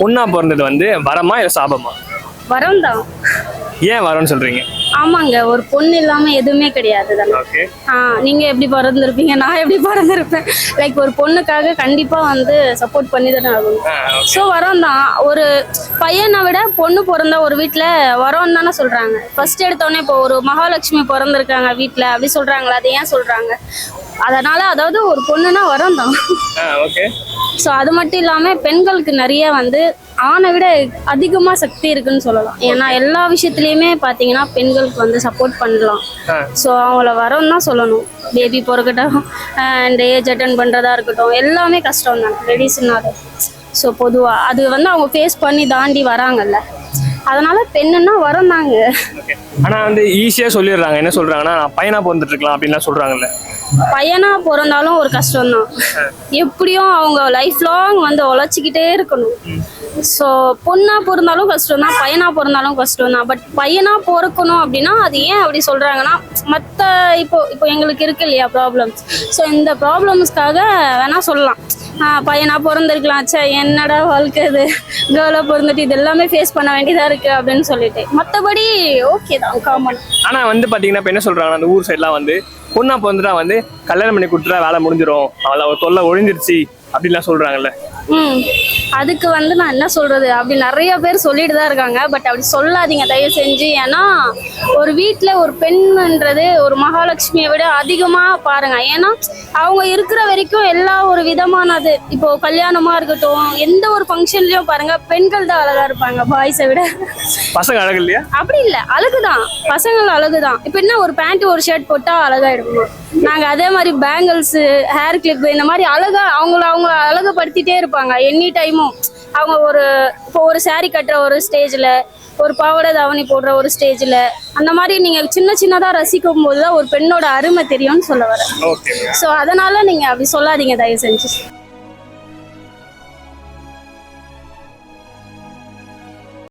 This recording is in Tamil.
பொண்ணா பிறந்தது வந்து வரமா இல்லை சாபமா? வரம் தான். ஏன் வரம்னு சொல்றீங்க? ஆமாங்க, ஒரு பொண்ணு இல்லாம எதுவுமே கிடையாது தானே. ஓகே. நீங்க எப்படி பிறந்திருப்பீங்க, நான் எப்படி பிறந்திருப்பேன். லைக் ஒரு பொண்ணுக்காக கண்டிப்பா வந்து சப்போர்ட் பண்ணி தானே ஆகணும். ஸோ வரம் தான். ஒரு பையனை விட பொண்ணு பிறந்த ஒரு வீட்டில் வரோன்னு தானே சொல்றாங்க. ஃபர்ஸ்ட் எடுத்தோடனே இப்போ ஒரு மகாலட்சுமி பிறந்திருக்காங்க வீட்டில் அப்படி சொல்றாங்களா? அது ஏன் சொல்றாங்க? அதனால அதாவது ஒரு பொண்ணுன்னா வரம் தான். ஓகே. ஸோ அது மட்டும் இல்லாமல் பெண்களுக்கு நிறைய வந்து ஆணை விட அதிகமாக சக்தி இருக்குன்னு சொல்லலாம். ஏன்னா எல்லா விஷயத்துலையுமே பார்த்தீங்கன்னா பெண்களுக்கு வந்து சப்போர்ட் பண்ணலாம். ஸோ அவங்கள வரோன்னு தான் சொல்லணும். பேபி பிறக்கட்டும், இந்த ஏஜ் அட்டன் பண்ணுறதா இருக்கட்டும், எல்லாமே கஷ்டம் தான் லேடிஸ்னால. ஸோ பொதுவாக அது வந்து அவங்க ஃபேஸ் பண்ணி தாண்டி வராங்கல்ல, அதனால பெண்ணுன்னா வரம் தாங்க. ஆனா வந்து ஈஸியா சொல்லிடுறாங்க. என்ன சொல்றாங்கன்னா, நான் பையனா பிறந்துட்டு இருக்கலாம் அப்படின்லாம் சொல்றாங்கல்ல. பையனா பிறந்தாலும் ஒரு கஷ்டம் தான். எப்படியும் அவங்க லைஃப் லாங் வந்து உழைச்சிக்கிட்டே இருக்கணும். ஸோ பொண்ணா பிறந்தாலும் கஷ்டம் தான், பையனா பிறந்தாலும் கஷ்டம் தான். பட் பையனா பிறக்கணும் அப்படின்னா அது ஏன் அப்படி சொல்றாங்கன்னா, மற்ற இப்போ எங்களுக்கு இருக்கு இல்லையா ப்ராப்ளம்ஸ். ஸோ இந்த ப்ராப்ளம்ஸ்க்காக வேணா சொல்லலாம், பையனா பிறந்திருக்கலாம், சே என்னடா வாழ்க்கை இது, கேர்ளாக பிறந்துட்டு இது எல்லாமே ஃபேஸ் பண்ண வேண்டியதாக இருக்கு அப்படின்னு சொல்லிட்டு. மற்றபடி ஓகே தான், காமன். ஆனால் வந்து பார்த்தீங்கன்னா இப்போ என்ன சொல்கிறாங்கன்னா, அந்த ஊர் சைட்லாம் வந்து பொண்ணா பிறந்துட்டா வந்து கல்யாணம் பண்ணி கொடுத்துட்டா வேலை முடிஞ்சிடும், அவளை ஒரு தொல்லை ஒழிஞ்சிருச்சு அப்படின்லாம் சொல்கிறாங்கல்ல. அதுக்கு வந்து நான் என்ன சொல்றது, அப்படி நிறைய பேர் சொல்லிட்டு தான் இருக்காங்க. பட் அப்படி சொல்லாதீங்க தயவு செஞ்சு. ஏன்னா ஒரு வீட்டில் ஒரு பெண்ன்றது ஒரு மகாலட்சுமியை விட அதிகமாக பாருங்க. ஏன்னா அவங்க இருக்கிற வரைக்கும் எல்லா ஒரு விதமானது, இப்போ கல்யாணமா இருக்கட்டும், எந்த ஒரு ஃபங்க்ஷன்லயும் பாருங்க பெண்கள் தான் அழகா இருப்பாங்க பாய்ஸை விட. பசங்க அழகு இல்லையா? அப்படி இல்லை, அழகுதான், பசங்கள் அழகுதான். இப்போ என்ன ஒரு பேண்ட் ஒரு ஷர்ட் போட்டா அழகாயிடும். நாங்கள் அதே மாதிரி பேங்கிள்ஸு, ஹேர் கிளிப்பு, இந்த மாதிரி அழகா அவங்கள அழகுபடுத்திட்டே இருப்பாங்க எனி டைமும். அவங்க இப்போ ஒரு சாரி கட்டுற ஒரு ஸ்டேஜில், ஒரு பாவாடை தாவணி போடுற ஒரு ஸ்டேஜில், அந்த மாதிரி நீங்கள் சின்னதாக ரசிக்கும் போது தான் ஒரு பெண்ணோட அருமை தெரியும்னு சொல்ல வரேன். ஸோ அதனால நீங்கள் அப்படி சொல்லாதீங்க தயவு செஞ்சு.